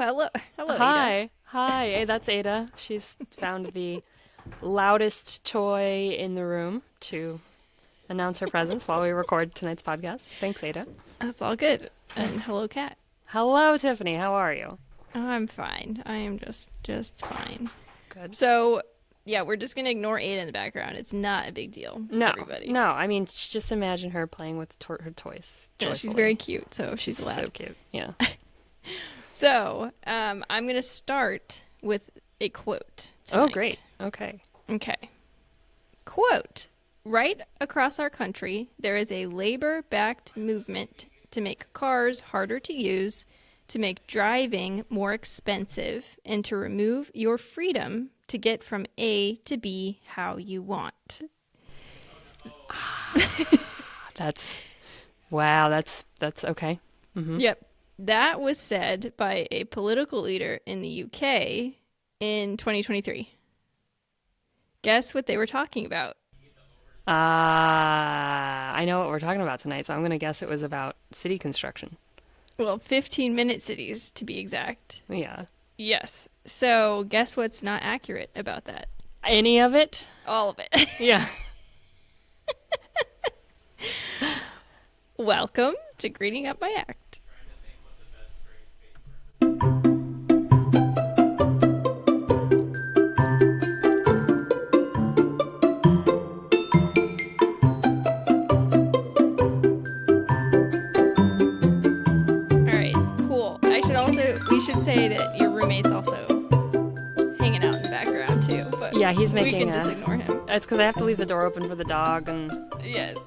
Hello, Ada. Hi. Hey, that's Ada. She's found the loudest toy in the room to announce her presence while we record tonight's podcast. Thanks, Ada. That's all good. And hello, Kat. Hello, Tiffany. How are you? Oh, I'm fine. I am just fine. Good. So, yeah, we're just gonna ignore Ada in the background. It's not a big deal. No, everybody. no. I mean, just imagine her playing with her toys. Yeah, she's joyfully. very cute, so she's allowed. So cute. Yeah. So, I'm gonna start with a quote tonight. Oh, great. Okay. Okay. Quote: right across our country, there is a labor-backed movement to make cars harder to use, to make driving more expensive, and to remove your freedom to get from A to B how you want. Wow. That's okay. Mm-hmm. Yep. That was said by a political leader in the UK in 2023. Guess what they were talking about? I know what we're talking about tonight, so I'm going to guess it was about city construction. Well, 15-minute cities to be exact. Yeah. Yes. So guess what's not accurate about that? Any of it? All of it. Yeah. Welcome to Greening Up My Act. We should say that your roommate's also hanging out in the background too. But yeah, he's making. We can just ignore him. It's because I have to leave the door open for the dog, and yes,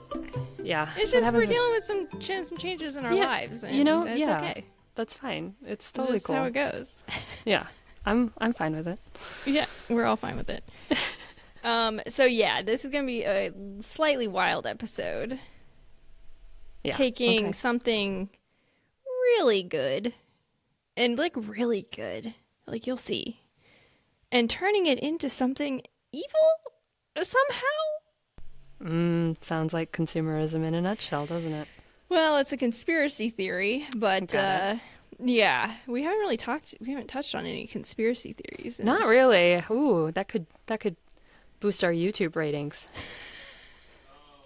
yeah, it's just we're dealing with some changes in our lives. And that's okay. That's fine. It's totally just cool. How it goes. Yeah, I'm fine with it. Yeah, we're all fine with it. So yeah, this is gonna be a slightly wild episode. Yeah, taking something really good. And really good, you'll see, and turning it into something evil somehow. Sounds like consumerism in a nutshell, doesn't it? Well, it's a conspiracy theory, but yeah, we haven't touched on any conspiracy theories. Not really. Ooh, that could boost our YouTube ratings.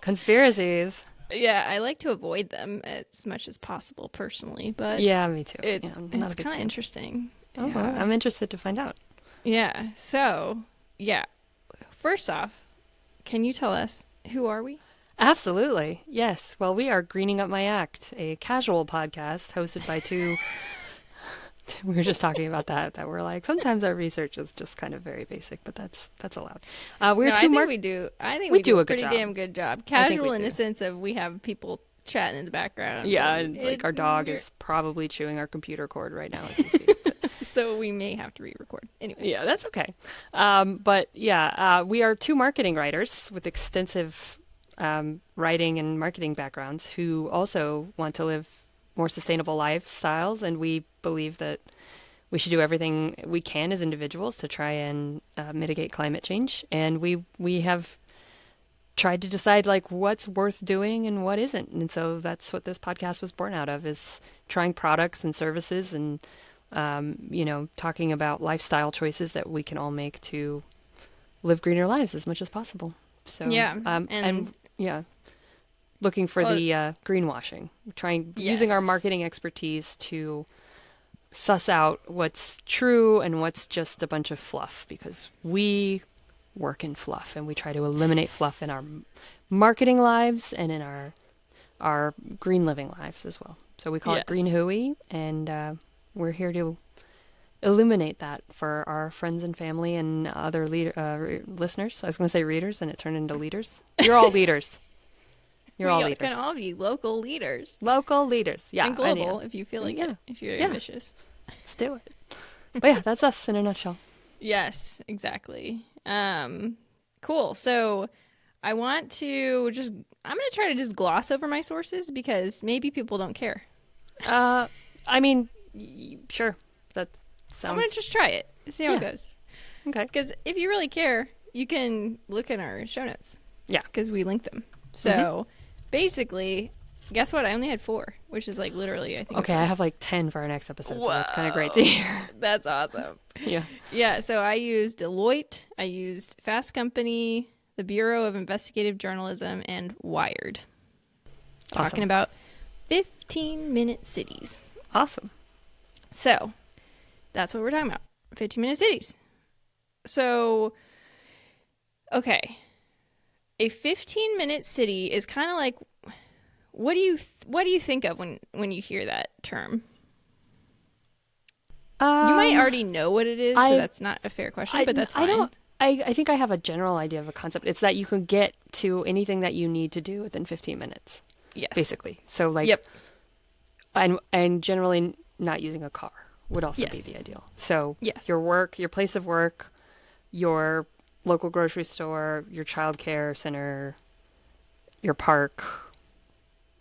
Conspiracies. Yeah, I like to avoid them as much as possible personally, but yeah, me too. It's kind of interesting. Oh, yeah. I'm interested to find out. Yeah. So, yeah. First off, can you tell us who are we? Absolutely. Yes. Well, we are Greening Up My Act, a casual podcast hosted by two. We were just talking about that we're like, sometimes our research is just kind of very basic, but that's allowed. I think we do a pretty damn good job. Casual in the sense of we have people chatting in the background. Yeah, and our dog is probably chewing our computer cord right now as we speak. So we may have to re-record. Anyway. Yeah, that's okay. But yeah, we are two marketing writers with extensive writing and marketing backgrounds who also want to live more sustainable lifestyles, and we believe that we should do everything we can as individuals to try and mitigate climate change. And we have tried to decide what's worth doing and what isn't. And so that's what this podcast was born out of, is trying products and services and talking about lifestyle choices that we can all make to live greener lives as much as possible. So yeah, and yeah. Looking for the greenwashing, using our marketing expertise to suss out what's true and what's just a bunch of fluff, because we work in fluff and we try to eliminate fluff in our marketing lives and in our green living lives as well. So we call it Green Hooey, and we're here to illuminate that for our friends and family and other listeners. I was going to say readers, and it turned into leaders. You're all leaders. You're all leaders. Can all be local leaders. Local leaders, yeah. And global, if you feel like it, if you're ambitious. Let's do it. But yeah, that's us in a nutshell. Yes, exactly. Cool. So I want to I'm going to try to just gloss over my sources because maybe people don't care. I mean, sure. That sounds... I'm going to just try it. See how it goes. Okay. Because if you really care, you can look in our show notes. Yeah. Because we link them. So... basically, Guess what? I only had 4, which is like literally, I think, the Okay, I have first. like 10 for our next episode, so that's kind of great to Whoa, hear. that's awesome. Yeah. Yeah, so I used Deloitte, I used Fast Company, the Bureau of Investigative Journalism, and Wired. Talking Awesome. about 15-minute cities. Awesome. So that's what we're talking about. 15-minute cities. So, okay. A 15-minute city is kind of like, what do you think of when you hear that term? You might Um, already know what it is, so I, that's not a fair question, but that's I fine. don't, I think I have a general idea of a concept. It's that you can get to anything that you need to do within 15 minutes, Yes. basically. So like, Yep. and generally not using a car would also be Yes. the ideal. So Yes. your work, your place of work, your local grocery store, your child care center, your park,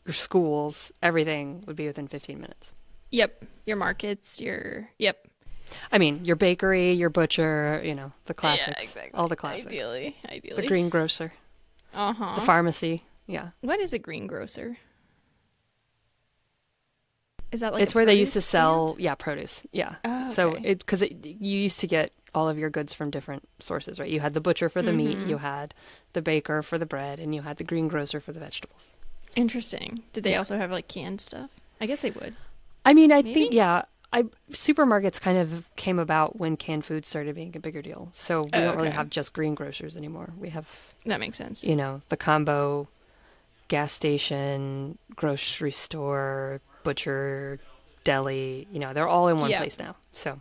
your schools, everything would be within 15 minutes. Yep. Your markets, yep. I mean, your bakery, your butcher, the Yeah, classics, exactly. all the classics. Ideally. The greengrocer, the Uh-huh. pharmacy. Yeah. What is a greengrocer? Is that like a It's where they used produce to stand? sell, yeah, produce. Yeah. Oh, So okay. because you used to get all of your goods from different sources, right? You had the butcher for the meat, Mm-hmm. you had the baker for the bread, and you had the greengrocer for the vegetables. Interesting. Did they Yeah. also have like canned stuff? I guess they would. I mean, I think, Maybe? yeah, supermarkets kind of came about when canned food started being a bigger deal. So we Oh, don't really okay. have just greengrocers anymore. We have, That makes sense. the combo gas station, grocery store, butcher, deli, they're all in one Yeah. place now. So,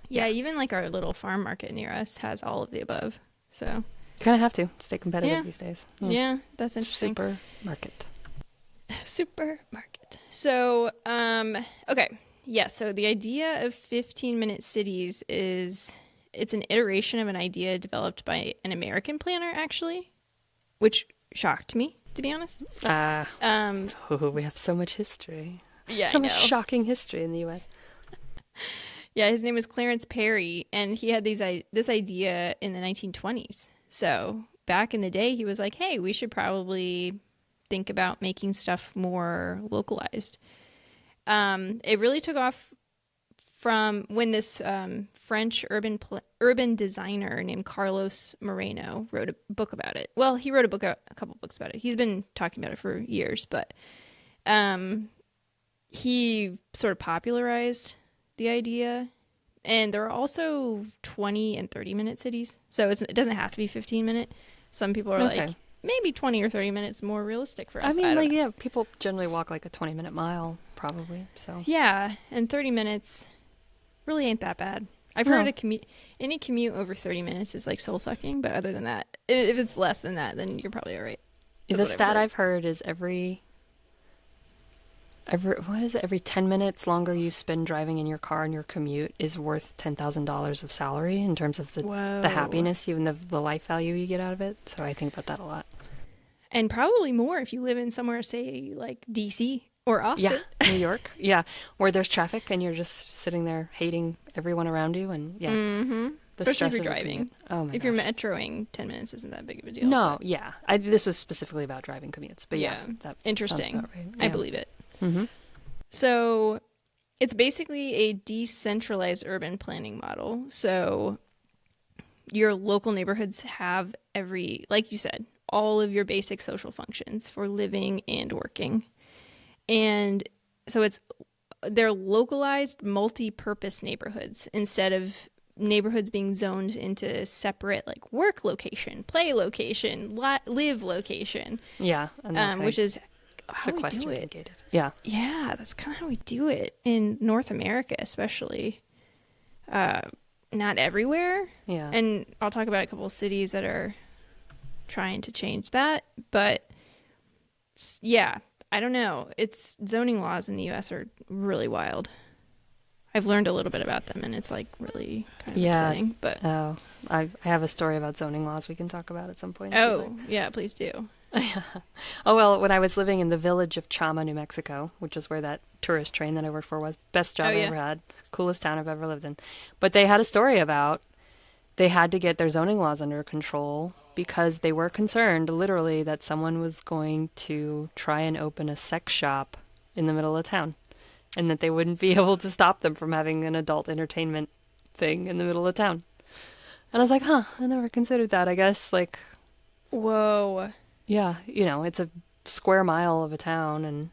Yeah, yeah, even like our little farm market near us has all of the above. So, you kind of have to stay competitive yeah. these days. Yeah, that's interesting. Supermarket. Supermarket. So, okay. Yeah, so the idea of 15-minute cities is it's an iteration of an idea developed by an American planner actually, which shocked me, to be honest. Ah, Um, we have so much history. yeah, I So much know. shocking history in the US. Yeah, his name was Clarence Perry, and he had this idea in the 1920s. So back in the day, he was like, "Hey, we should probably think about making stuff more localized." It really took off from when this French urban designer named Carlos Moreno wrote a book about it. Well, he wrote a couple books about it. He's been talking about it for years, but um, he sort of popularized the idea. And there are also 20 and 30-minute cities. So it doesn't have to be 15-minute. Some people are like, Okay. maybe 20 or 30 minutes more realistic for I us. I mean, don't like, know. yeah, people generally walk like a 20-minute mile, probably. So, Yeah, and 30 minutes really ain't that bad. I've heard no. any commute over 30 minutes is like soul sucking, but other than that, if it's less than that, then you're probably all right. That's The what I've stat heard. I've heard is what is it? Every 10 minutes longer you spend driving in your car in your commute is worth $10,000 of salary in terms of the Whoa. happiness, even the life value you get out of it. So I think about that a lot. And probably more if you live in somewhere, say, like DC or Yeah, Austin. New York. Yeah, where there's traffic and you're just sitting there hating everyone around you, and yeah, Mm-hmm. the Especially stress if you're of a driving. commute. Oh my If you're gosh. metroing, 10 minutes isn't that big of a deal. No, But yeah. This was specifically about driving commutes, but yeah, yeah, that interesting. sounds about right. I Yeah. believe it. Mm-hmm. So it's basically a decentralized urban planning model. So your local neighborhoods have like you said, all of your basic social functions for living and working. And so they're localized multi-purpose neighborhoods instead of neighborhoods being zoned into separate like work location, play location, live location, Yeah, and then kind which of is how we do sequestered it. and gated. Yeah. Yeah, that's kind of how we do it in North America, especially. Not everywhere. Yeah. And I'll talk about a couple of cities that are trying to change that. But yeah, I don't know. It's zoning laws in the US are really wild. I've learned a little bit about them and it's like really kind of Yeah. upsetting. But Oh, I have a story about zoning laws we can talk about at some point. if you'd like. oh, yeah, please do. Oh, well, when I was living in the village of Chama, New Mexico, which is where that tourist train that I worked for was, best job Oh, I yeah. ever had, coolest town I've ever lived in. But they had a story about they had to get their zoning laws under control because they were concerned, literally, that someone was going to try and open a sex shop in the middle of town, and that they wouldn't be able to stop them from having an adult entertainment thing in the middle of town. And I was like, huh, I never considered that, I guess. Like, Whoa. yeah, it's a square mile of a town, and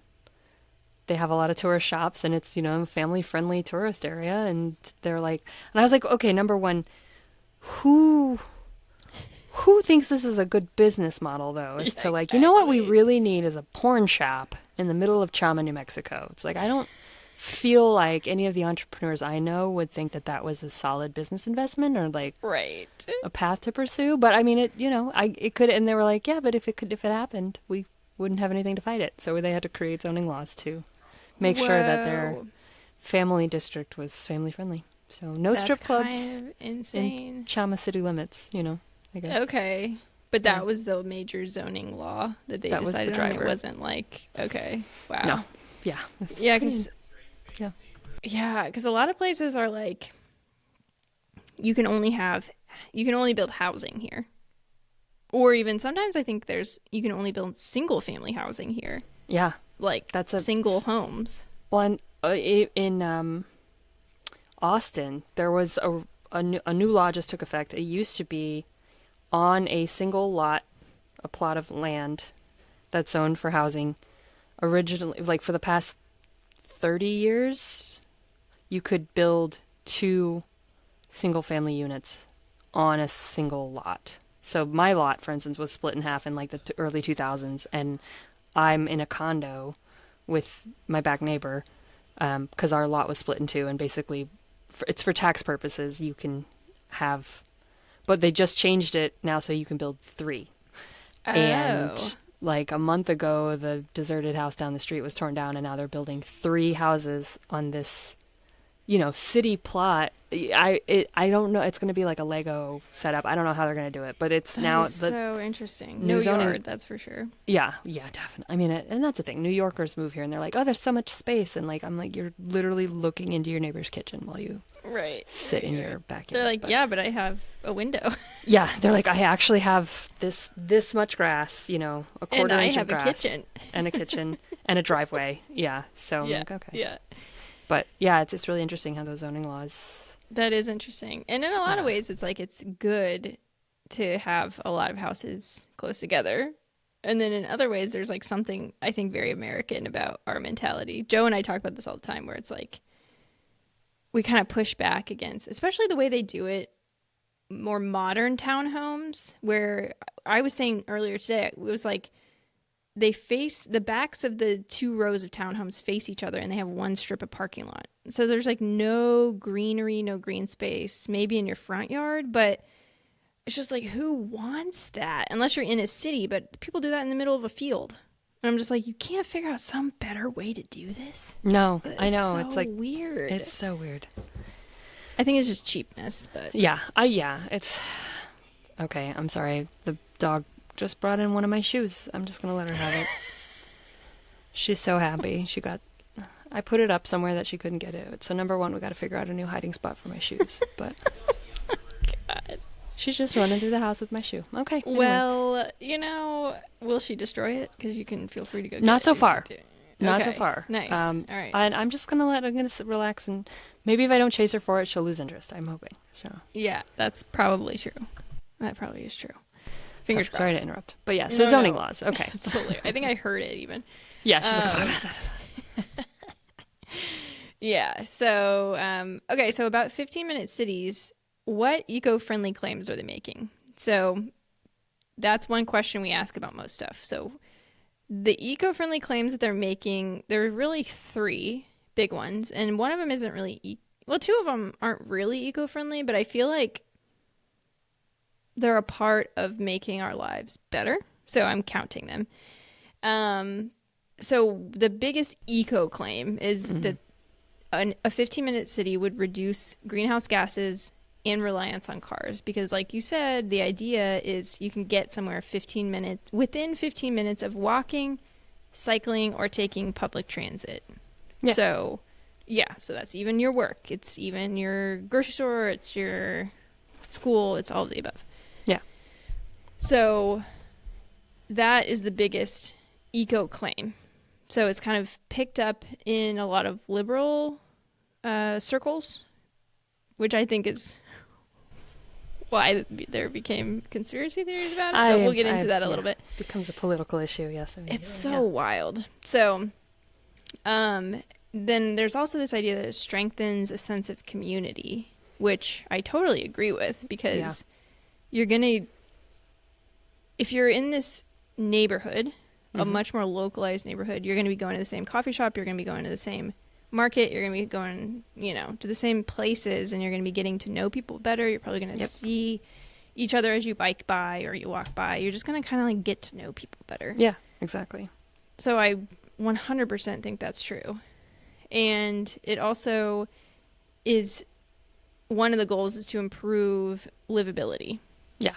they have a lot of tourist shops, and it's, a family-friendly tourist area, and they're like, and I was like, okay, number one, who thinks this is a good business model, though? Is to like, what we really need is a porn shop in the middle of Chama, New Mexico. It's like, I don't feel like any of the entrepreneurs I know would think that that was a solid business investment or like Right. a path to pursue. But I mean, it could, and they were like, yeah, but if it happened, we wouldn't have anything to fight it. So they had to create zoning laws to make sure that their family district was family friendly. So no strip clubs kind of insane. in Chama city limits, I guess. Okay. But that was the major zoning law that they decided on. It wasn't like, okay, wow. No. Yeah. Yeah, because yeah, a lot of places are like, you can only build housing here. Or even sometimes I think you can only build single family housing here. Yeah. Like that's single homes. Well, in Austin, there was a new law just took effect. It used to be on a single lot, a plot of land that's zoned for housing. Originally, like for the past 30 years, you could build 2 single-family units on a single lot. So my lot, for instance, was split in half in like the early 2000s, and I'm in a condo with my back neighbor because our lot was split in 2, and basically it's for tax purposes. You can have, but they just changed it now so you can build 3. Oh. And like a month ago, the deserted house down the street was torn down, and now they're building 3 houses on this, city plot. I don't know. It's going to be like a Lego setup. I don't know how they're going to do it, but it's now so interesting. New No zoning, yard, that's for sure. Yeah, definitely. I mean, and that's the thing. New Yorkers move here, and they're like, "Oh, there's so much space," and like, I'm like, you're literally looking into your neighbor's kitchen while you sit in your backyard. They're like, yeah, but I have a window. Yeah, they're like, I actually have this much grass, a quarter inch of grass, and a kitchen and a driveway. Yeah, so I'm like, okay, yeah. But yeah, it's really interesting how those zoning laws. That is interesting, and in a lot of ways, it's like it's good to have a lot of houses close together. And then in other ways, there's like something I think very American about our mentality. Joe and I talk about this all the time, where it's like we kind of push back against, especially the way they do it, more modern townhomes, where I was saying earlier today, it was like the backs of the 2 rows of townhomes face each other, and they have one strip of parking lot. So there's like no greenery, no green space, maybe in your front yard, but it's just like, who wants that? Unless you're in a city, but people do that in the middle of a field. And I'm just like, you can't figure out some better way to do this? No, I know. So it's like weird. It's so weird. I think it's just cheapness, but yeah, it's okay. I'm sorry. The dog just brought in one of my shoes. I'm just gonna let her have it. She's so happy. I put it up somewhere that she couldn't get it. So number one, we got to figure out a new hiding spot for my shoes. But God. She's just running through the house with my shoe. Okay. Anyway. Well, will she destroy it? Because you can feel free to go. Not so far. Okay. Not so far. Nice. All right. And I'm gonna relax, and maybe if I don't chase her for it, she'll lose interest. I'm hoping. So. Yeah, that's probably true. That probably is true. Fingers crossed. Sorry to interrupt. But yeah, so zoning laws. Okay. I think I heard it even. Yeah, she's like, yeah. So, okay. So about 15-minute cities, what eco-friendly claims are they making? So that's one question we ask about most stuff. So the eco-friendly claims that they're making, there are really 3 big ones. And one of them isn't really, 2 of them aren't really eco-friendly, but I feel like they're a part of making our lives better. So I'm counting them. So the biggest eco claim is that a 15-minute city would reduce greenhouse gases and reliance on cars. Because like you said, the idea is you can get somewhere within 15 minutes of walking, cycling, or taking public transit. Yeah. So that's even your work. It's even your grocery store. It's your school. It's all of the above. Yeah. So that is the biggest eco claim. So it's kind of picked up in a lot of liberal circles, which I think is why there became conspiracy theories about it. But we'll get into that a little bit. Becomes a political issue, yes. It's so wild. So then there's also this idea that it strengthens a sense of community, which I totally agree with, because you're going to, if you're in this neighborhood, a much more localized neighborhood, you're going to be going to the same coffee shop, you're going to be going to the same market, you're going to be going, to the same places, and you're going to be getting to know people better. You're probably going to see each other as you bike by or you walk by. You're just going to kind of like get to know people better. Yeah, exactly. So I 100% think that's true. And it also is, one of the goals is to improve livability. Yeah.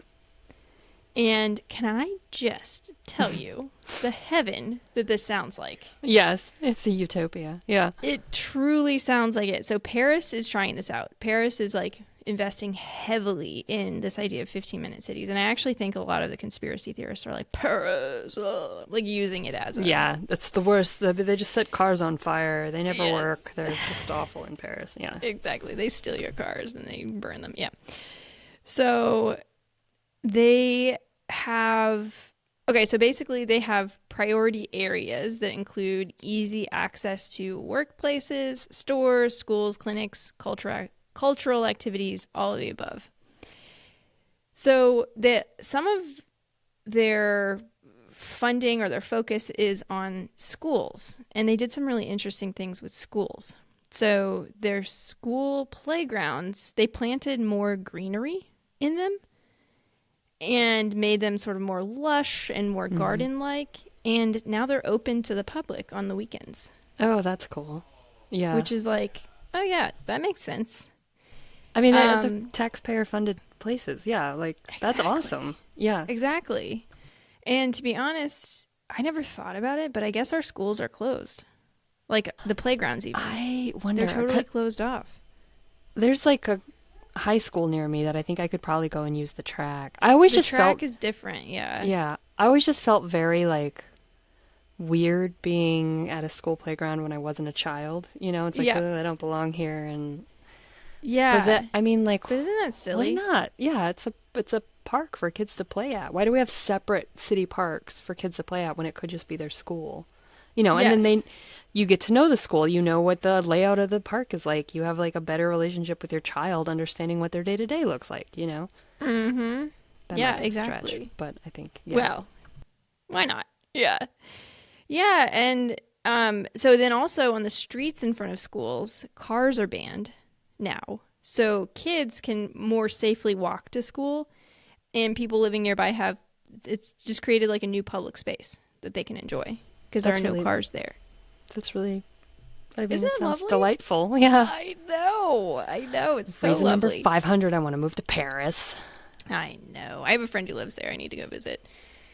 And can I just tell you the heaven that this sounds like? Yes, it's a utopia. Yeah. It truly sounds like it. So Paris is trying this out. Paris is like investing heavily in this idea of 15-minute cities. And I actually think a lot of the conspiracy theorists are like, Paris, like using it as a... Yeah, it's the worst. They just set cars on fire. They never work. They're just awful in Paris. Yeah. Exactly. They steal your cars and they burn them. Yeah. So they have... Okay, so basically they have priority areas that include easy access to workplaces, stores, schools, clinics, cultural activities, all of the above. So some of their funding or their focus is on schools, and they did some really interesting things with schools. So their school playgrounds, they planted more greenery in them and made them sort of more lush and more garden-like, and now they're open to the public on the weekends. Oh, that's cool. Yeah. Which is like, oh yeah, that makes sense. I mean, the taxpayer-funded places, yeah, like, that's Exactly. awesome. Yeah. Exactly. And to be honest, I never thought about it, but I guess our schools are closed. Like, the playgrounds even. I wonder. They're totally closed off. There's like a high school near me that I think I could probably go and use the track. I always just felt... The track is different, yeah. Yeah. I always just felt very, like, weird being at a school playground when I wasn't a child. You know, it's like, Yeah. "Ugh, I don't belong here," and... Yeah. But that, I mean, like, But isn't that silly? why not? Yeah, it's a park for kids to play at. Why do we have separate city parks for kids to play at when it could just be their school? You know, and then Yes. you get to know the school. You know what the layout of the park is like. You have like a better relationship with your child, understanding what their day to day looks like. You know. Mm-hmm. That Yeah, might be a exactly. stretch, but I think Well, why not? Yeah. Yeah, and so then also on the streets in front of schools, cars are banned now. So kids can more safely walk to school, and people living nearby it's just created like a new public space that they can enjoy because there are no cars there. That's really, I mean, Isn't it that sounds lovely? delightful. Yeah. I know. It's so Reason lovely. number 500, I want to move to Paris. I know. I have a friend who lives there. I need to go visit.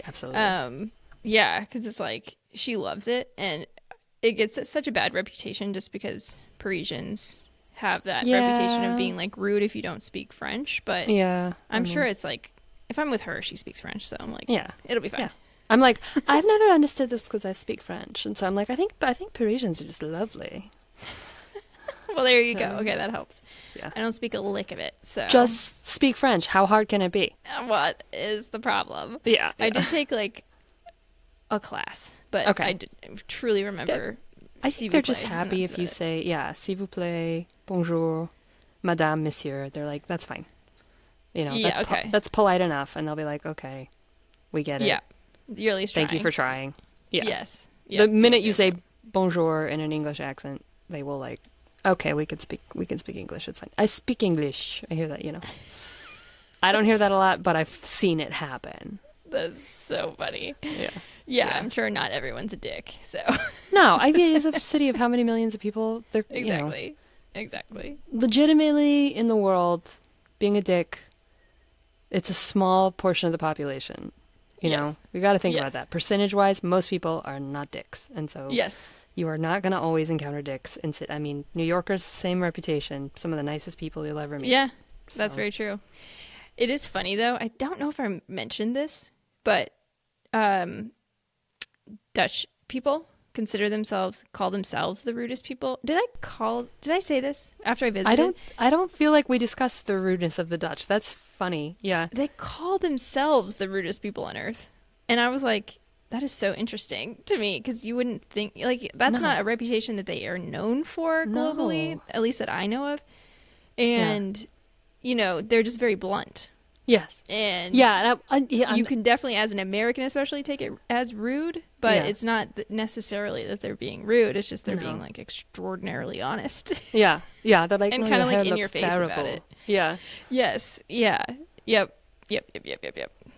Absolutely. Yeah, because it's like she loves it, and it gets such a bad reputation just because Parisians have that reputation of being like rude if you don't speak French. But yeah. I'm sure it's like, if I'm with her, she speaks French, so I'm like, Yeah. it'll be fine. Yeah. I'm like, I've never understood this because I speak French, and so I'm like, I think Parisians are just lovely. Well, there you go. Okay, that helps. Yeah. I don't speak a lick of it, so Just speak French. How hard can it be? what is the problem? Yeah. I did take like a class, but Okay. I truly remember. I s'il think vous they're just plaît, and happy that's if you about it. say, yeah, s'il vous plaît, bonjour, madame, monsieur. They're like, that's fine. You know, Yeah, okay. that's polite enough. And they'll be like, okay, we get it. Yeah, you're at least Thank you trying. for trying. Yeah. Yes. The minute you say bonjour in an English accent, they will like, okay, we can speak English. It's fine. I speak English. I hear that, you know. I don't hear that a lot, but I've seen it happen. That's so funny. Yeah. Yeah, Yeah. I'm sure not everyone's a dick. So No, I mean, it's a city of how many millions of people? They're, you know, exactly. legitimately in the world, being a dick, it's a small portion of the population. You know, Yes. we got to think Yes. about that. Percentage-wise, most people are not dicks, and so Yes. you are not going to always encounter dicks. I mean, New Yorkers, same reputation. Some of the nicest people you'll ever meet. Yeah, that's So, very true. It is funny though. I don't know if I mentioned this, but um, Dutch people call themselves the rudest people. Did I say this after I visited? I don't feel like we discussed the rudeness of the Dutch. That's funny. Yeah. They call themselves the rudest people on earth. And I was like, that is so interesting to me because you wouldn't think like that's No. not a reputation that they are known for globally, No. at least that I know of. Yeah. And they're just very blunt. Yes. And Yeah. Yeah. you can definitely, as an American especially, take it as rude, but Yeah. it's not necessarily that they're being rude. It's just they're being No. like extraordinarily honest Yeah. Yeah. They're like, and no, kind your of hair like in your looks face terrible. about it. Yeah. Yes. Yeah. Yep.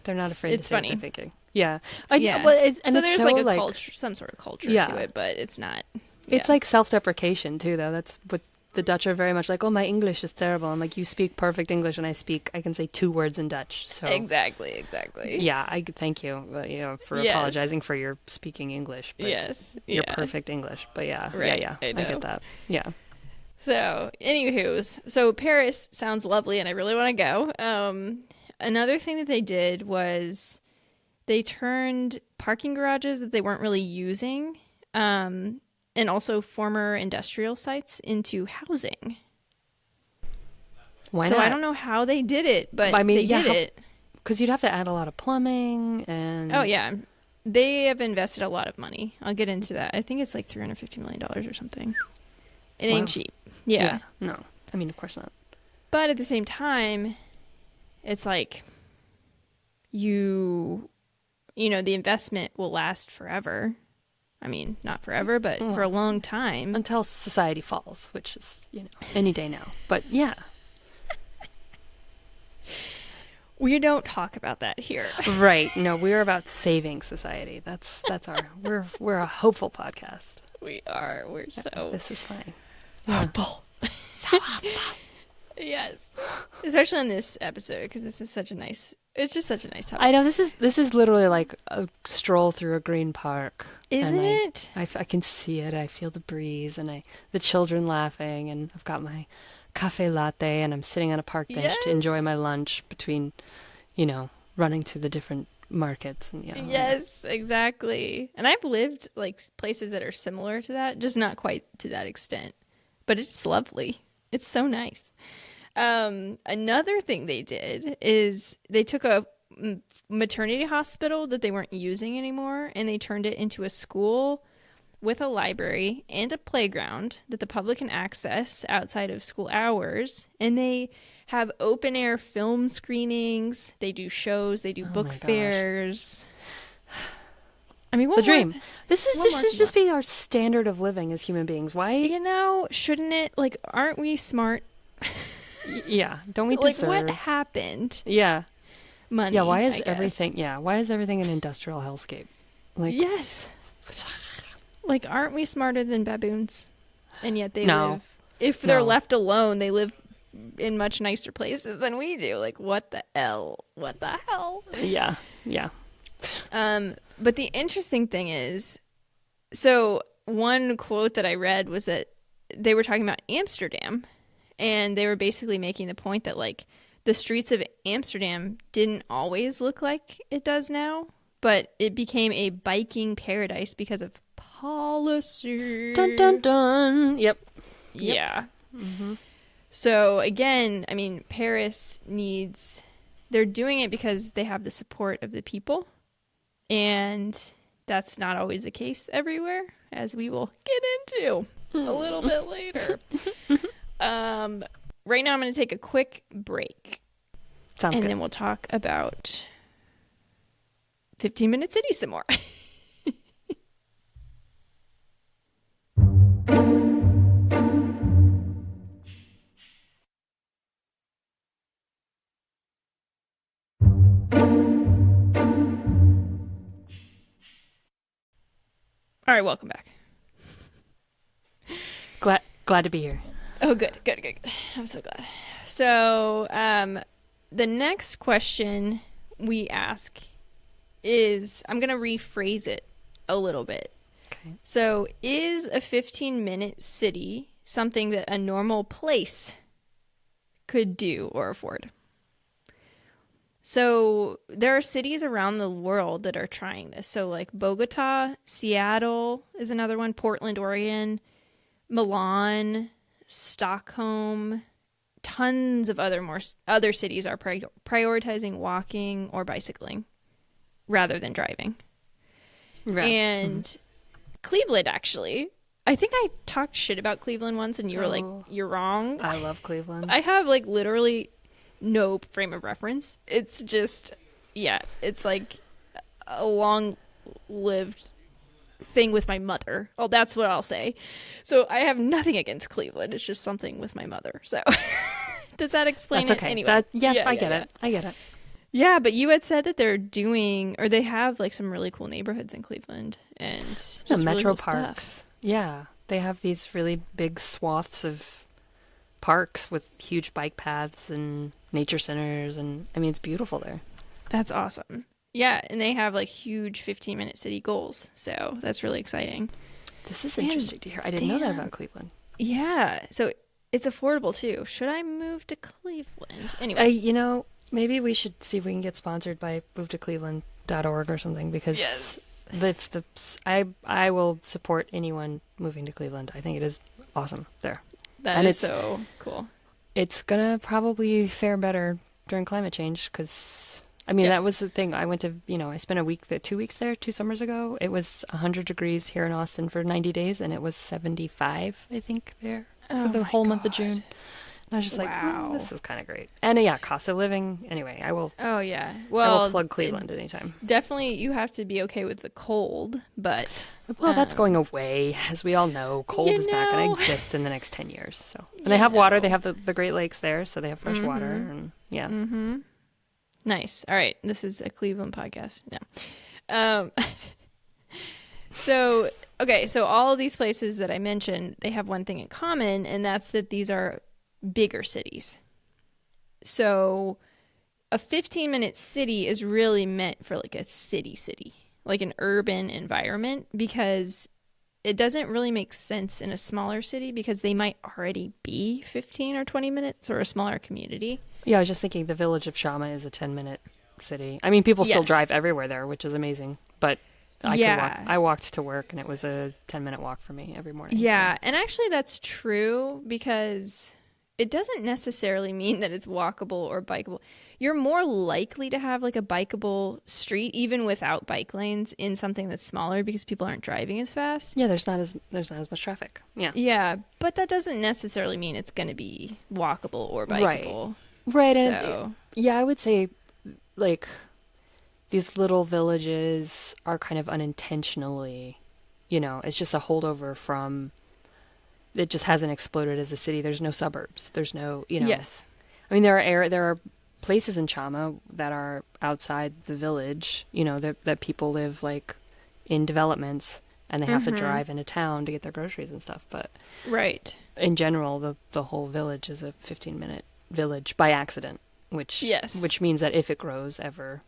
They're not afraid It's to say funny. what they're thinking. Yeah. Yeah. Well, and So it's there's so like a like culture, some sort of culture Yeah. to it, but it's not. it's Yeah. like self-deprecation too, though. That's what the Dutch are very much like. Oh, my English is terrible. I'm like, you speak perfect English, and I can say 2 words in Dutch. So Exactly. yeah, I thank you, for Yes. apologizing for your speaking English. But Yes. your Yeah. perfect English. But yeah, Right, yeah, I I know. get that. Yeah. So, anywho's, so Paris sounds lovely, and I really want to go. Another thing that they did was they turned parking garages that they weren't really using, and also former industrial sites into housing. Why So not? I don't know how they did it, but I mean, they yeah, did it. because you'd have to add a lot of plumbing and. Oh yeah, they have invested a lot of money. I'll get into that. I think it's like $350 million or something. It ain't Wow. cheap. Yeah. No, I mean, of course not. But at the same time, it's like the investment will last forever. I mean, not forever, but for a long time. Until society falls, which is, any day now. But yeah. We don't talk about that here. Right. No, we're about saving society. That's our we're a hopeful podcast. We are. We're so This is fine. hopeful. So hopeful. Yes. Especially in this episode, because it's just such a nice topic. I know this is literally like a stroll through a green park. Isn't And it? I can see it. I feel the breeze and the children laughing, and I've got my cafe latte, and I'm sitting on a park bench to enjoy Yes. my lunch between, running to the different markets and Yes, exactly. And I've lived like places that are similar to that, just not quite to that extent. But it's lovely. It's so nice. Another thing they did is they took a maternity hospital that they weren't using anymore, and they turned it into a school with a library and a playground that the public can access outside of school hours. And they have open air film screenings. They do shows. They do book my gosh. fairs. I mean, the dream. This what more should do just be our standard of living as human beings. Why? shouldn't it? Like, aren't we smart? Yeah. Don't we Like, deserve? what happened? Yeah. Money. Yeah. Why I is guess. everything? Yeah. Why is everything an industrial hellscape? Like. Yes. Like, aren't we smarter than baboons? And yet they No. live. If they're No. left alone, they live in much nicer places than we do. Like, what the hell? What the hell? Yeah. Yeah. But the interesting thing is, so one quote that I read was that they were talking about Amsterdam, and they were basically making the point that like the streets of Amsterdam didn't always look like it does now, but it became a biking paradise because of policy. Dun dun dun. Yep. Yeah. So again, I mean, Paris needs. They're doing it because they have the support of the people, and that's not always the case everywhere, as we will get into a little bit later. Right now, I'm going to take a quick break, Sounds and good. then we'll talk about 15-minute city some more. All right, welcome back. Glad to be here. Oh, good. I'm so glad. So, the next question we ask is, I'm going to rephrase it a little bit. Okay. So, is a 15-minute city something that a normal place could do or afford? So there are cities around the world that are trying this. So like Bogota, Seattle is another one, Portland, Oregon, Milan, Stockholm, tons of other cities are prioritizing walking or bicycling rather than driving. Yeah. And Cleveland, actually, I think I talked shit about Cleveland once, and you were like, Oh, "You're wrong." I love Cleveland. I have like literally no frame of reference. It's just, yeah, it's like a long-lived thing with my mother. Oh, that's what I'll say. So I have nothing against Cleveland. It's just something with my mother. So does that explain That's it? okay. Anyway, That yeah, yeah, I yeah, get yeah. it. I get it. Yeah, but you had said that they're doing, or they have like some really cool neighborhoods in Cleveland and The just really metro cool stuff. parks. Yeah, they have these really big swaths of parks with huge bike paths and nature centers, and I mean it's beautiful there. That's awesome. Yeah, and they have like huge 15-minute city goals. So that's really exciting. This is Man, interesting to hear. I didn't know that damn. about Cleveland. Yeah, so it's affordable too. Should I move to Cleveland? Anyway. Maybe we should see if we can get sponsored by movetocleveland.org or something because Yes. I will support anyone moving to Cleveland. I think it is awesome there. That And is so cool. it's gonna probably fare better during climate change because I mean that Yes. was the thing. I went to I spent 2 weeks there 2 summers ago. It was 100 degrees here in Austin for 90 days, and it was 75 I think there for Oh the my whole month of God. June. And I was just like, Wow. this is kind of great. And yeah, cost of living. Anyway, Oh yeah. I Well, will plug Cleveland anytime. definitely you have to be okay with the cold, but Well, that's going away, as we all know. Cold you is not going know. to exist in the next 10 years. So, and You they have water. They know. have the Great Lakes there, so they have fresh water. And yeah, Nice. All right. This is a Cleveland podcast. No. Um so okay, so all of these places that I mentioned, they have one thing in common, and that's that these are bigger cities. So a 15-minute city is really meant for like a city, like an urban environment, because it doesn't really make sense in a smaller city because they might already be 15 or 20 minutes or a smaller community. yeah. I was just thinking the village of Shama is a 10-minute city. I mean, people still Yes. drive everywhere there, which is amazing. But I could walk. Yeah. I walked to work, and it was a 10-minute walk for me every morning. Yeah, and actually that's true because it doesn't necessarily mean that it's walkable or bikeable. You're more likely to have like a bikeable street even without bike lanes in something that's smaller because people aren't driving as fast. Yeah, there's not as much traffic. Yeah. Yeah, but that doesn't necessarily mean it's going to be walkable or bikeable. Right. And So, yeah, I would say like these little villages are kind of unintentionally, it's just a holdover from it just hasn't exploded as a city. There's no suburbs. There's no, yes. I mean there are places in Chama that are outside the village, that people live like in developments and they have to drive into town to get their groceries and stuff, but Right. in general the whole village is a 15-minute village by accident, which Yes. which means that if it grows ever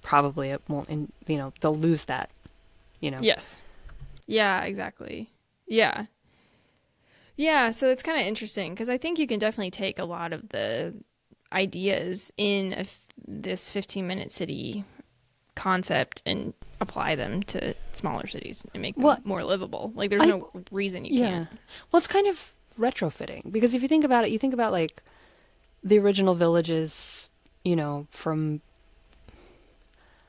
probably it won't, and they'll lose that. Yes. Yeah, exactly. Yeah. Yeah, so it's kind of interesting because I think you can definitely take a lot of the ideas in this 15-minute city concept and apply them to smaller cities and make them Well, more livable. Like, there's I- no reason you Yeah. can't. Well, it's kind of retrofitting because if you think about it, you think about like the original villages, from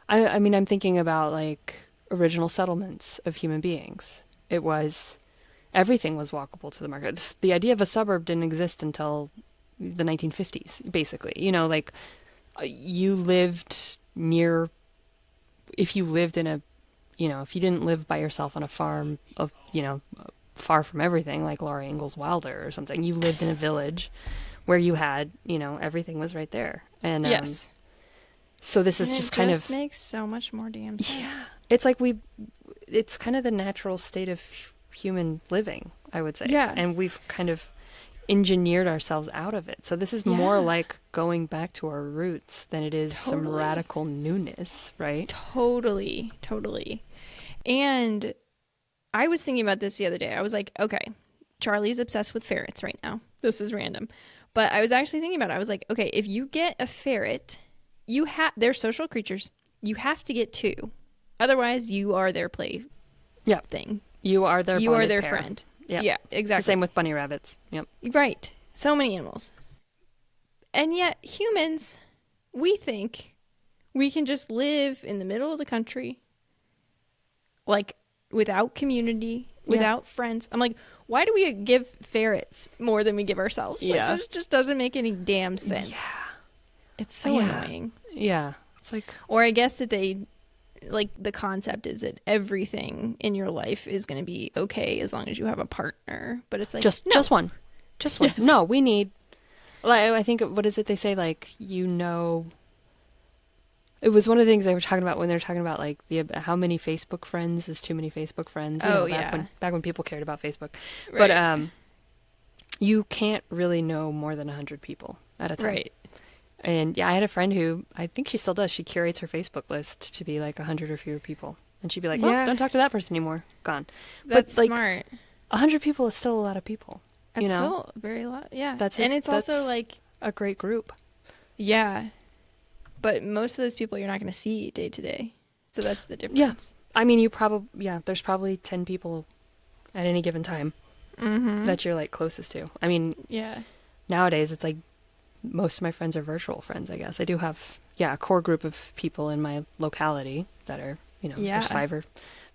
I mean, I'm thinking about like original settlements of human beings. It was everything was walkable to the market. The idea of a suburb didn't exist until the 1950s, basically. Like you lived near, if you lived in a, if you didn't live by yourself on a farm of, far from everything, like Laura Ingalls Wilder or something, you lived in a village where you had, everything was right there. And Yes. so this And is it just kind just of, makes so much more damn sense. yeah, it's like it's kind of the natural state of human living, I would say. Yeah. And we've kind of engineered ourselves out of it. So this is more Yeah. like going back to our roots than it is some Totally. radical newness, right? Totally. And I was thinking about this the other day. I was like, okay, Charlie's obsessed with ferrets right now. This is random. But I was actually thinking about it. I was like, okay, if you get a ferret they're social creatures. You have to get two. Otherwise, you are their play Yeah. thing. You are their You are bonded their pair. friend. Yeah. Yeah, It's the exactly. same with bunny rabbits. Yep. Right. So many animals. And yet, humans, we think we can just live in the middle of the country, like without community, without friends. I'm like, why do we give ferrets more than we give ourselves? Yeah. Like, this just doesn't make any damn sense. Yeah. It's so Yeah. annoying. Yeah. It's like, Or I guess that like the concept is that everything in your life is going to be okay as long as you have a partner. But it's like, just no. just one. Just one. Yes. No, we need, like, I think, what is it they say, like, it was one of the things they were talking about when they were talking about, like, how many Facebook friends is too many Facebook friends. Back when people cared about Facebook. Right. But you can't really know more than 100 people at a time. Right. And yeah, I had a friend who, I think she still does, she curates her Facebook list to be like 100 or fewer people. And she'd be like, well, Yeah. don't talk to that person anymore. Gone. That's but, like, smart. 100 people is still a lot of people. It's you know? still very lot. Yeah. That's and it's also that's like, a great group. yeah. But most of those people you're not going to see day to day. So that's the difference. Yeah. I mean, there's probably 10 people at any given time that you're like closest to. I mean, Yeah. nowadays it's like most of my friends are virtual friends, I guess. I do have, a core group of people in my locality that are, there's 5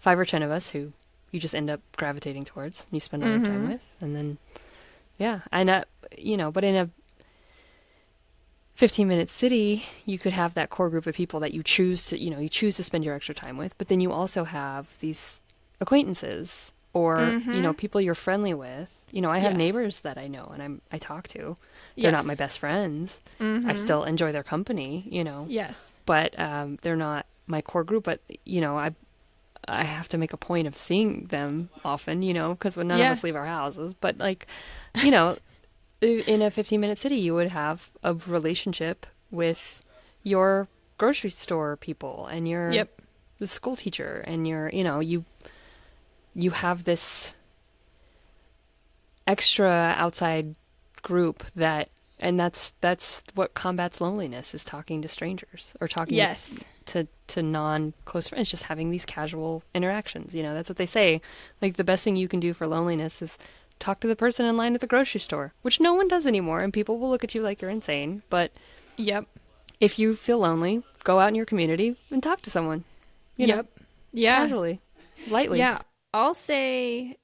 or 10 of us who you just end up gravitating towards, you spend all your time with. And then, and, but in a 15-minute city, you could have that core group of people that you choose to spend your extra time with, but then you also have these acquaintances or, people you're friendly with. I have neighbors that I know and I talk to. They're not my best friends. I still enjoy their company, Yes. but they're not my core group. But, I have to make a point of seeing them often, because when none of us leave our houses. But, like, in a 15-minute city, you would have a relationship with your grocery store people and the school teacher and you have this extra outside group that's what combats loneliness, is talking to strangers or talking to non-close friends, just having these casual interactions. That's what they say. Like, the best thing you can do for loneliness is talk to the person in line at the grocery store, which no one does anymore, and people will look at you like you're insane. But if you feel lonely, go out in your community and talk to someone. Casually, lightly. Yeah. I'll say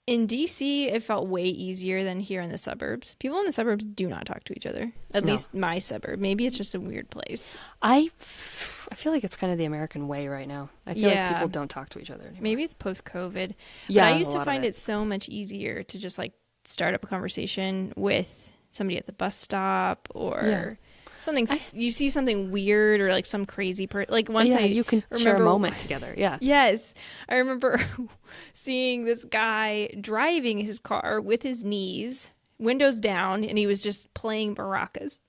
in DC, it felt way easier than here in the suburbs. People in the suburbs do not talk to each other. At least my suburb. Maybe it's just a weird place. I feel like it's kind of the American way right now. I feel like people don't talk to each other anymore. Maybe it's post-COVID. Yeah, but I used to find it so much easier to just like start up a conversation with somebody at the bus stop or something. You see something weird or like some crazy person. Like once you can share a moment together. Yeah. Yes. I remember seeing this guy driving his car with his knees, windows down, and he was just playing maracas.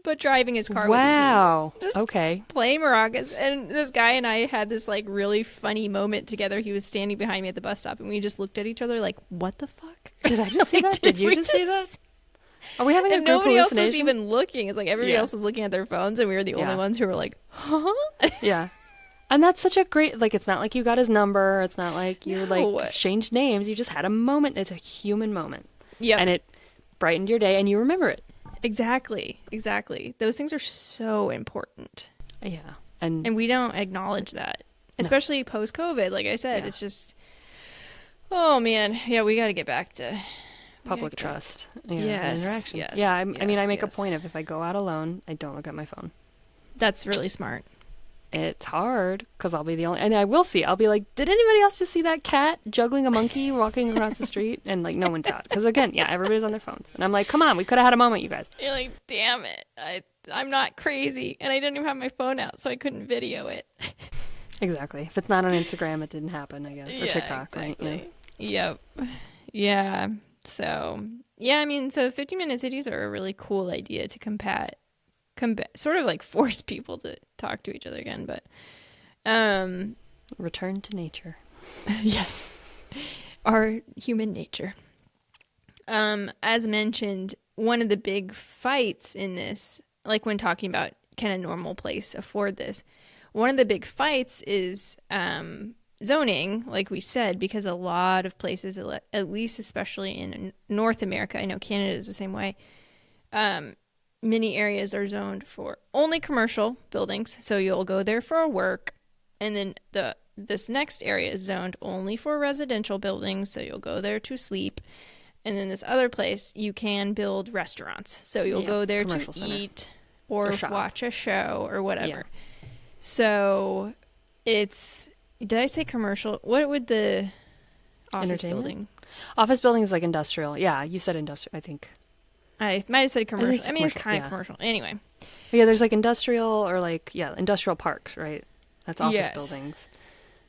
But driving his car with his knees. Just okay. playing maracas. And this guy and I had this like really funny moment together. He was standing behind me at the bus stop and we just looked at each other like, what the fuck? Did I just see that? Did you just see that? Are we having a and group nobody else hallucination? was even looking. It's like everybody else was looking at their phones and we were the only ones who were like, huh? Yeah. And that's such a great, like, it's not like you got his number. It's not like you like exchanged names. You just had a moment. It's a human moment. Yeah. And it brightened your day and you remember it. Exactly. Those things are so important. Yeah. And we don't acknowledge that, especially post-COVID. Like I said, it's just, oh man. Yeah, we got to get back to public trust. Interaction. Yes. Yeah, I mean, I make a point of, if I go out alone, I don't look at my phone. That's really smart. It's hard because I'll be the only, and I'll be like, did anybody else just see that cat juggling a monkey walking across the street? And like, no one saw it. Because again, everybody's on their phones. And I'm like, come on, we could have had a moment, you guys. You're like, damn it. I'm not crazy. And I didn't even have my phone out, so I couldn't video it. Exactly. If it's not on Instagram, it didn't happen, I guess. Or TikTok, exactly. Right? Yeah. Yep. Yeah. So, I mean, so 15-minute cities are a really cool idea to combat, sort of like force people to talk to each other again, but return to nature. Yes, our human nature. As mentioned, one of the big fights in this, like when talking about can a normal place afford this? One of the big fights is zoning, like we said, because a lot of places, at least especially in North America, I know Canada is the same way, many areas are zoned for only commercial buildings. So you'll go there for work, and then this next area is zoned only for residential buildings. So you'll go there to sleep. And then this other place, you can build restaurants. So you'll go there to eat or watch a show or whatever. Yeah. So it's, did I say commercial? What would the office building? Office building is like industrial. Yeah, you said industrial, I think. I might have said commercial. I mean, it's kind of commercial. Anyway. Yeah, there's like industrial or like, industrial parks, right? That's office buildings.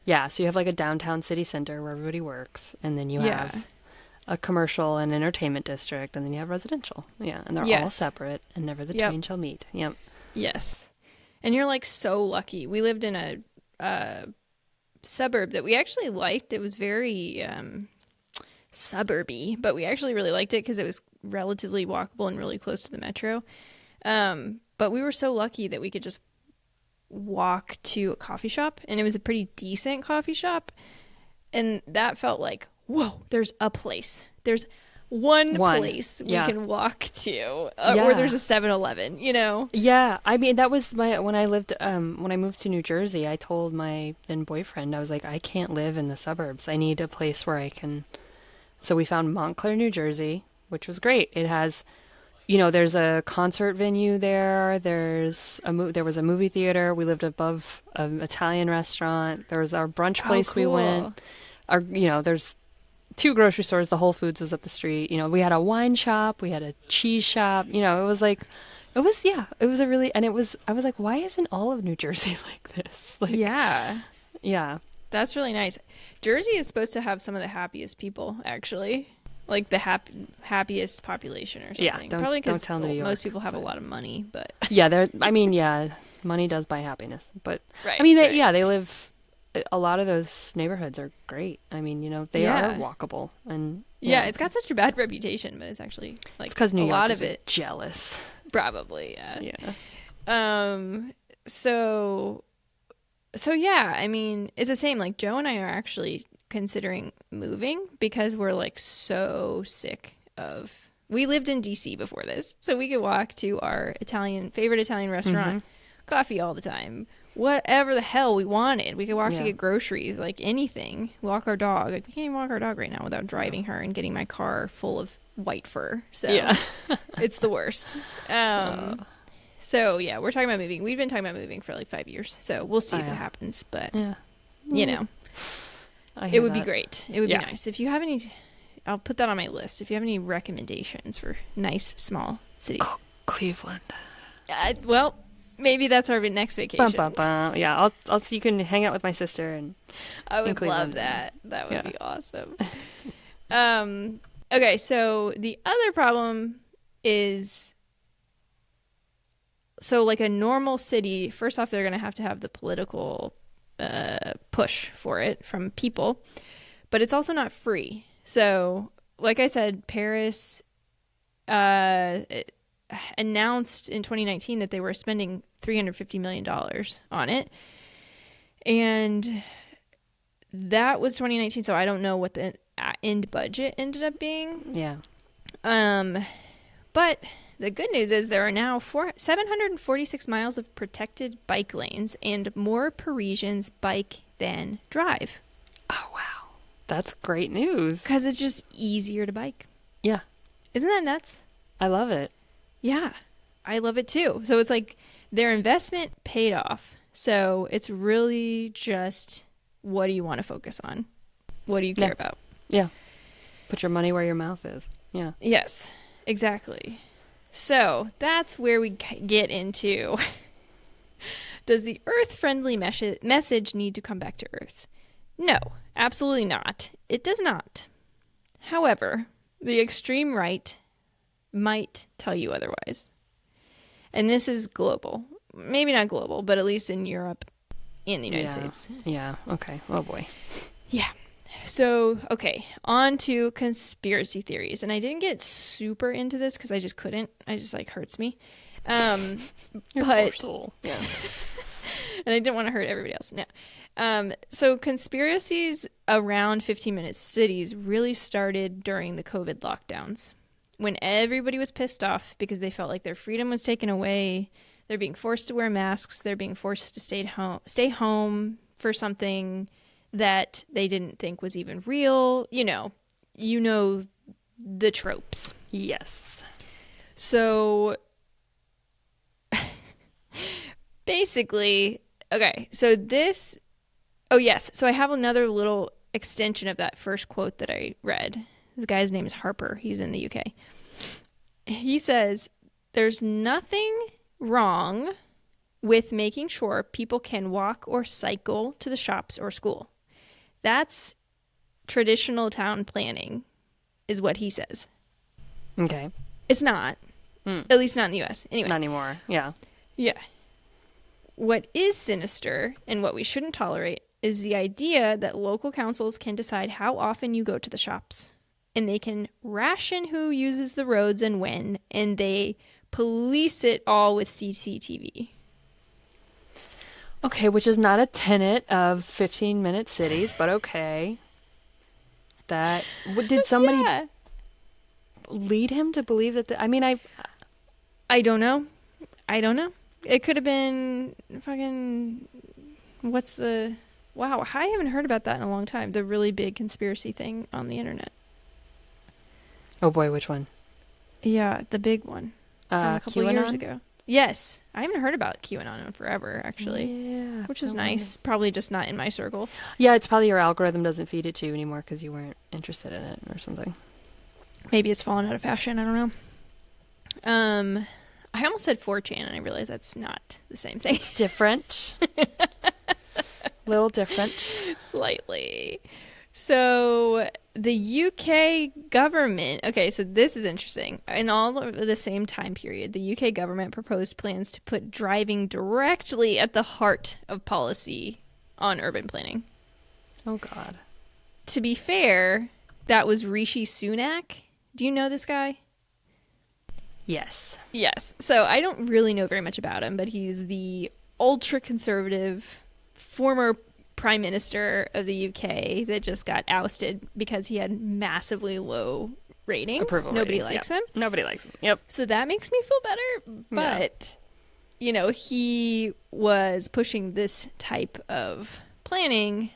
Yeah, so you have like a downtown city center where everybody works. And then you have a commercial and entertainment district, and then you have residential. Yeah, and they're all separate, and never the twain shall meet. Yep. Yes. And you're like so lucky. We lived in a suburb that we actually liked. It was very suburby, but we actually really liked it because it was relatively walkable and really close to the metro. But we were so lucky that we could just walk to a coffee shop, and it was a pretty decent coffee shop. And that felt like, whoa, there's a place. There's one place we can walk to, or there's a 7-Eleven, you know? Yeah. I mean, that was when I moved to New Jersey, I told my then boyfriend, I was like, I can't live in the suburbs. I need a place where I can. So we found Montclair, New Jersey, which was great. It has, there's a concert venue there. There was a movie theater. We lived above an Italian restaurant. There was our brunch place we went. There's 2 grocery stores. The Whole Foods was up the street. We had a wine shop. We had a cheese shop. It was a really, and I was like, why isn't all of New Jersey like this? Like, yeah. That's really nice. Jersey is supposed to have some of the happiest people, actually. Like the happiest population or something. Yeah, probably because most people have a lot of money, but money does buy happiness. But right, they live. A lot of those neighborhoods are great. I mean, they are walkable, and it's got such a bad reputation, but it's actually like it's because New Yorkers lot of it jealous. Probably, So yeah, I mean, it's the same. Like Joe and I are actually considering moving because we're like so sick of. We lived in DC before this, so we could walk to our favorite Italian restaurant, coffee all the time. Whatever the hell we wanted. We could walk to get groceries, like anything. Walk our dog. Like we can't even walk our dog right now without driving her and getting my car full of white fur. So it's the worst. So yeah, we're talking about moving. We've been talking about moving for like 5 years. So we'll see if it happens. But it would be great. It would be nice. If you have any, I'll put that on my list. If you have any recommendations for nice small cities, Cleveland. Well. Maybe that's our next vacation. Yeah, I'll see. You can hang out with my sister, and I would love that. That would be awesome. Okay, so the other problem is, so like a normal city. First off, they're going to have the political push for it from people, but it's also not free. So, like I said, Paris announced in 2019 that they were spending $350 million on it. And that was 2019, so I don't know what the end budget ended up being. Yeah. But the good news is there are now 746 miles of protected bike lanes, and more Parisians bike than drive. Oh, wow. That's great news. Because it's just easier to bike. Yeah. Isn't that nuts? I love it. Yeah, I love it too. So it's like their investment paid off. So it's really just, what do you want to focus on? What do you care about? Yeah. Put your money where your mouth is. Yeah. Yes, exactly. So that's where we get into, does the earth-friendly message need to come back to Earth? No, absolutely not. It does not. However, the extreme right might tell you otherwise. And this is global. Maybe not global, but at least in Europe and the United States. Yeah. Okay. Oh boy. Yeah. So, okay, on to conspiracy theories. And I didn't get super into this because I just couldn't. It just like hurts me. Um, Your poor but soul. Yeah. and I didn't want to hurt everybody else. No. So conspiracies around 15-minute cities really started during the COVID lockdowns when everybody was pissed off because they felt like their freedom was taken away. They're being forced to wear masks. They're being forced to stay home for something that they didn't think was even real. You know the tropes. Yes. So basically, okay, so this, oh yes, so I have another little extension of that first quote that I read. The guy's name is Harper. He's in the UK. He says, there's nothing wrong with making sure people can walk or cycle to the shops or school. That's traditional town planning, is what he says. Okay. It's not, at least not in the US. Anyway. Not anymore. Yeah. Yeah. What is sinister and what we shouldn't tolerate is the idea that local councils can decide how often you go to the shops. And they can ration who uses the roads and when, and they police it all with CCTV. Okay, which is not a tenet of 15-minute cities, but okay. Did somebody Yeah. lead him to believe that? I don't know. It could have been fucking. Wow, I haven't heard about that in a long time. The really big conspiracy thing on the internet. Oh boy, which one? Yeah, the big one from a couple QAnon? years ago. Yes, I haven't heard about QAnon in forever, actually. Yeah, Which is probably. nice. Probably just not in my circle. Yeah, it's probably your algorithm doesn't feed it to you anymore because you weren't interested in it or something. Maybe it's fallen out of fashion. I don't know. I almost said 4chan, and I realized that's not the same thing. It's different. Little different. Slightly. So the UK government, okay, so this is interesting. In all of the same time period, the UK government proposed plans to put driving directly at the heart of policy on urban planning. Oh God. To be fair, that was Rishi Sunak. Do you know this guy? Yes. Yes. So I don't really know very much about him, but he's the ultra conservative former prime minister of the UK that just got ousted because he had massively low ratings. Approval Nobody ratings, likes yeah. him. Nobody likes him. Yep. So that makes me feel better. But, he was pushing this type of planning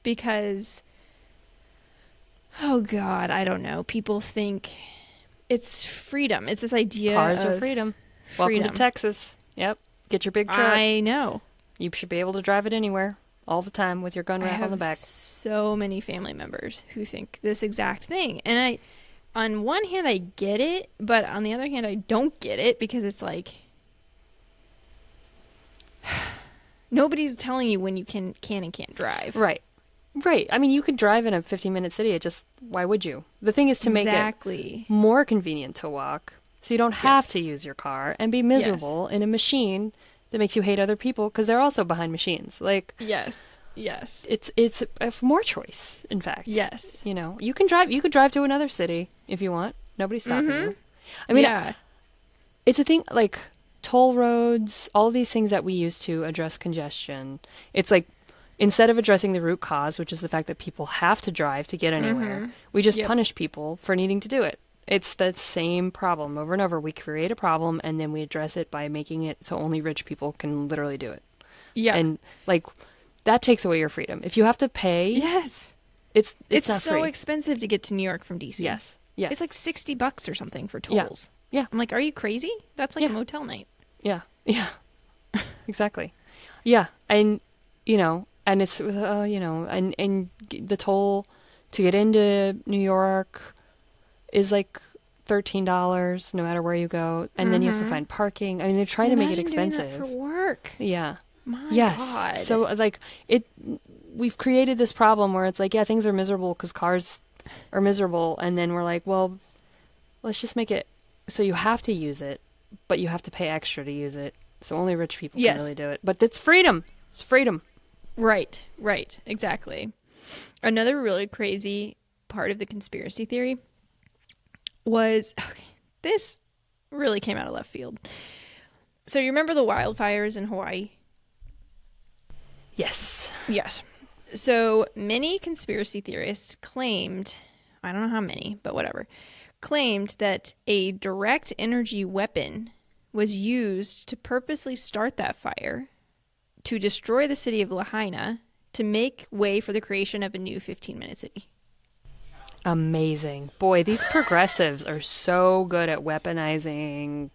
because, oh God, I don't know. People think it's freedom. It's this idea Cars of are freedom. Welcome to Texas. Yep. Get your big truck. I know. You should be able to drive it anywhere all the time with your gun I rack have on the back. so many family members who think this exact thing. And on one hand, I get it, but on the other hand, I don't get it because it's like nobody's telling you when you can and can't drive. Right. Right. I mean, you could drive in a 15-minute city. Why would you? The thing is to make it more convenient to walk so you don't have to use your car and be miserable in a machine that makes you hate other people because they're also behind machines. Like, yes. It's more choice, in fact. Yes. You could drive to another city if you want. Nobody's stopping you. I mean, it's a thing like toll roads, all these things that we use to address congestion. It's like instead of addressing the root cause, which is the fact that people have to drive to get anywhere, we just punish people for needing to do it. It's the same problem over and over. We create a problem and then we address it by making it so only rich people can literally do it. Yeah. And like that takes away your freedom. If you have to pay, it's not so free. Expensive to get to New York from DC. Yes. It's like $60 or something for tolls. Yeah. I'm like, are you crazy? That's like a motel night. Yeah. Exactly. Yeah. And and it's and the toll to get into New York is like $13 no matter where you go, and then you have to find parking. I mean, they're trying to make it expensive. Doing that for work. Yeah. My God. So like we've created this problem where it's like, things are miserable because cars are miserable, and then we're like, well, let's just make it so you have to use it, but you have to pay extra to use it. So only rich people can really do it. But it's freedom. It's freedom. Right. Exactly. Another really crazy part of the conspiracy theory was, this really came out of left field, So you remember the wildfires in Hawaii? Yes. Yes. So many conspiracy theorists claimed, I don't know how many, but whatever, claimed that a direct energy weapon was used to purposely start that fire to destroy the city of Lahaina to make way for the creation of a new 15-minute city. Amazing. Boy, these progressives are so good at weaponizing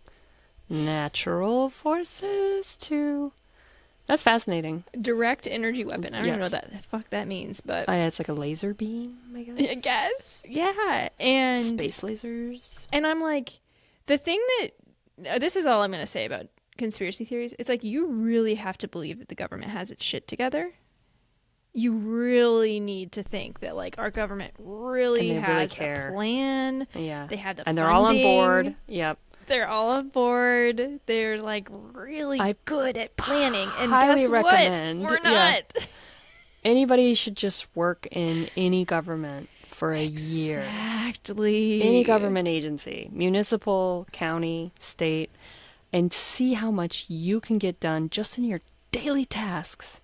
natural forces to... That's fascinating. Direct energy weapon. I don't even know Yes. what the fuck that means, but It's like a laser beam, I guess. I guess. Yeah. And Space lasers. and I'm like, the thing that this is all I'm going to say about conspiracy theories. It's like you really have to believe that the government has its shit together. You really need to think that like our government really And they has really a care. plan. Yeah. They have the And they're all on board. funding. Yep. They're all on board. They're like really good at planning. And highly guess recommend. what? We're Yeah. not. Anybody should just work in any government for a year. Exactly. Any government agency, municipal, county, state, and see how much you can get done just in your daily tasks.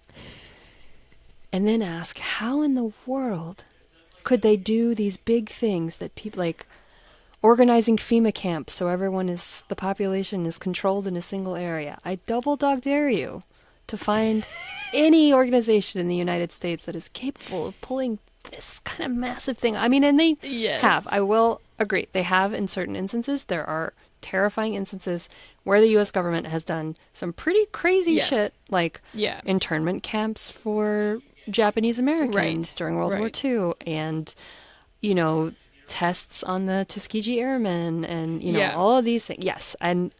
And then ask, how in the world could they do these big things that people like organizing FEMA camps so the population is controlled in a single area? I double dog dare you to find any organization in the United States that is capable of pulling this kind of massive thing. I mean, and they have. I will agree. They have in certain instances. There are terrifying instances where the U.S. government has done some pretty crazy shit, like internment camps for Japanese Americans during World War II, and, you know, tests on the Tuskegee Airmen, and, you know, all of these things. Yes, and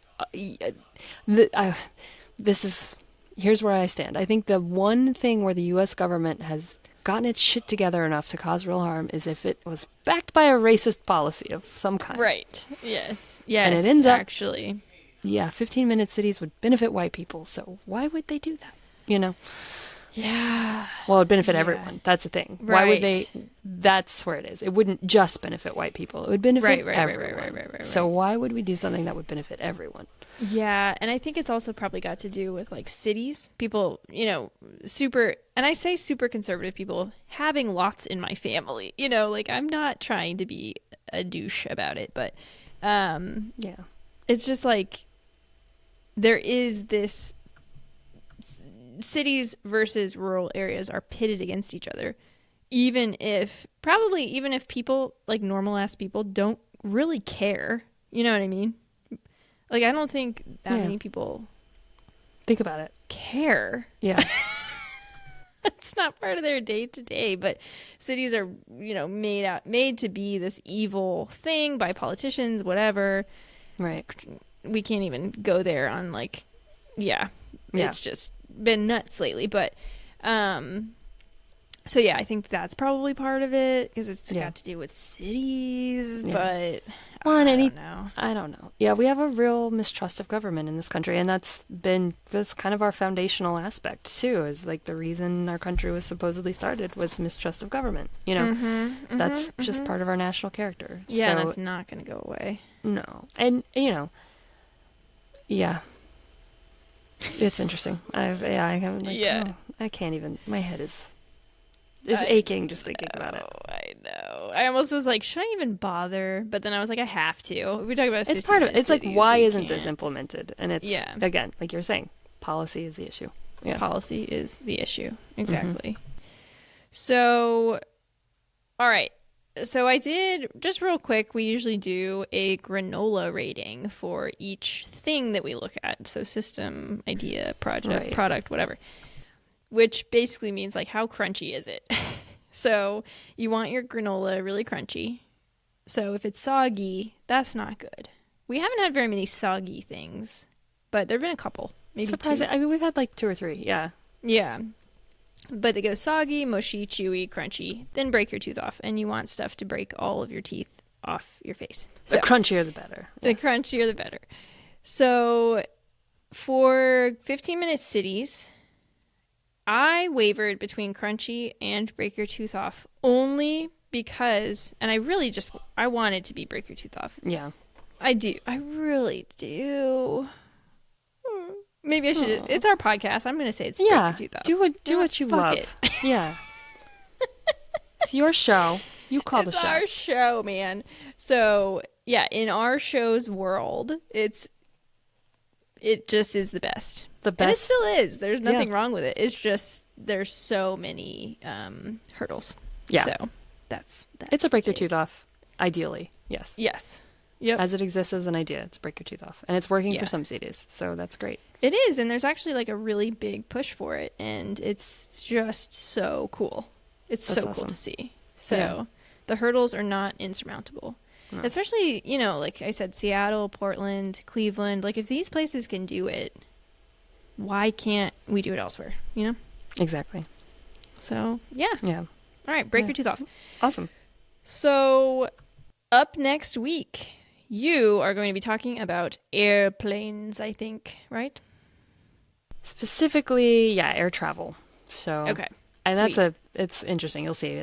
here's where I stand. I think the one thing where the U.S. government has gotten its shit together enough to cause real harm is if it was backed by a racist policy of some kind. Right. Yes. Yes. And it ends up, actually. Yeah, 15-minute cities would benefit white people, so why would they do that? You know? Yeah. Well, it'd benefit everyone. That's the thing. Right. Why would they? That's where it is. It wouldn't just benefit white people. It would benefit everyone. Right. So why would we do something that would benefit everyone? Yeah, and I think it's also probably got to do with like cities. People, you know, and I say super conservative people having lots in my family. You know, like I'm not trying to be a douche about it, but it's just like there is this cities versus rural areas are pitted against each other, even if people, like normal ass people, don't really care. You know what I mean? Like, I don't think that many people think about it. Care. Yeah. It's not part of their day to day, but cities are, you know, made to be this evil thing by politicians, whatever. Right. We can't even go there on like, it's just been nuts lately. But, so yeah, I think that's probably part of it because it's got to do with cities, but I don't know. Yeah, we have a real mistrust of government in this country, and that's kind of our foundational aspect too. Is like the reason our country was supposedly started was mistrust of government. You know, that's just part of our national character. Yeah, so, and that's not going to go away. No, and you know, it's interesting. I can't even. My head is aching just thinking about it. I know. I almost was like, should I even bother? But then I was like, I have to. We talk about it's part of it. It's like, why isn't this implemented? And it's again, like you're saying, policy is the issue. Yeah. Policy is the issue. Exactly. So, all right. So I did, just real quick, we usually do a granola rating for each thing that we look at. So system, idea, project, product, whatever. Which basically means like how crunchy is it? So you want your granola really crunchy. So if it's soggy, that's not good. We haven't had very many soggy things, but there have been a couple. Maybe surprising. 2. I mean, we've had like 2 or 3. Yeah. Yeah. But they go soggy, mushy, chewy, crunchy, then break your tooth off. And you want stuff to break all of your teeth off your face. So, the crunchier, the better. Yes. The crunchier, the better. So for 15-minute cities, I wavered between crunchy and break your tooth off only because, and I want it to be break your tooth off. Yeah. I do. I really do. Maybe I should. Aw. It's our podcast. I'm going to say it's Yeah, Break Your Tooth Off. do what you fuck love. it. Yeah, it's your show. You call the It's show. our show, man. So yeah, in our show's world, it just is the best. The And it best. still is. There's nothing wrong with it. It's just there's so many hurdles. Yeah. So that's It's a break your it. tooth off. Ideally, yes. Yes. Yep. As it exists as an idea, it's break your tooth off, and it's working Yeah. for some CDs, so that's great. It is, and there's actually like a really big push for it, and it's just so cool. It's That's so cool awesome. to see. So Yeah. the hurdles are not insurmountable. No. Especially, like I said, Seattle, Portland, Cleveland. Like if these places can do it, why can't we do it elsewhere? Exactly. So yeah. Yeah. All right, break Yeah. your tooth off. Awesome. So up next week, you are going to be talking about airplanes, I think, right? Specifically, yeah, air travel. So Okay. and Sweet. it's interesting. You'll see.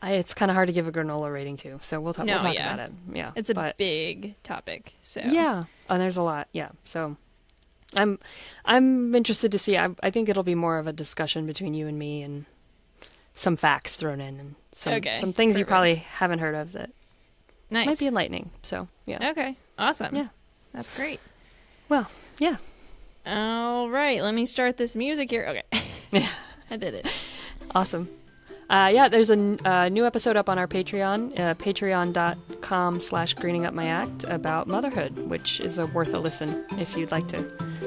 It's kind of hard to give a granola rating to. So we'll talk. No, We'll talk yeah. about it. Yeah. It's a but, big topic. So yeah, and there's a lot. Yeah. So I'm interested to see. I think it'll be more of a discussion between you and me, and some facts thrown in, and Okay, some things you perfect. probably haven't heard of that nice. might be enlightening. So yeah. Okay, awesome. Yeah. That's great. Well, yeah. All right, let me start this music here. Okay, Yeah. I did it. Awesome. Yeah, there's a new episode up on our Patreon, patreon.com/greeningupmyact about motherhood, which is worth a listen if you'd like to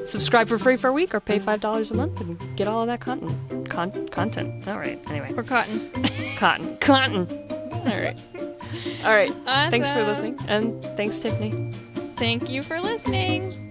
subscribe for free for a week or pay $5 a month and get all of that content. All right. Anyway, Or cotton. cotton. All right. All right. Awesome. Thanks for listening, and thanks, Tiffany. Thank you for listening.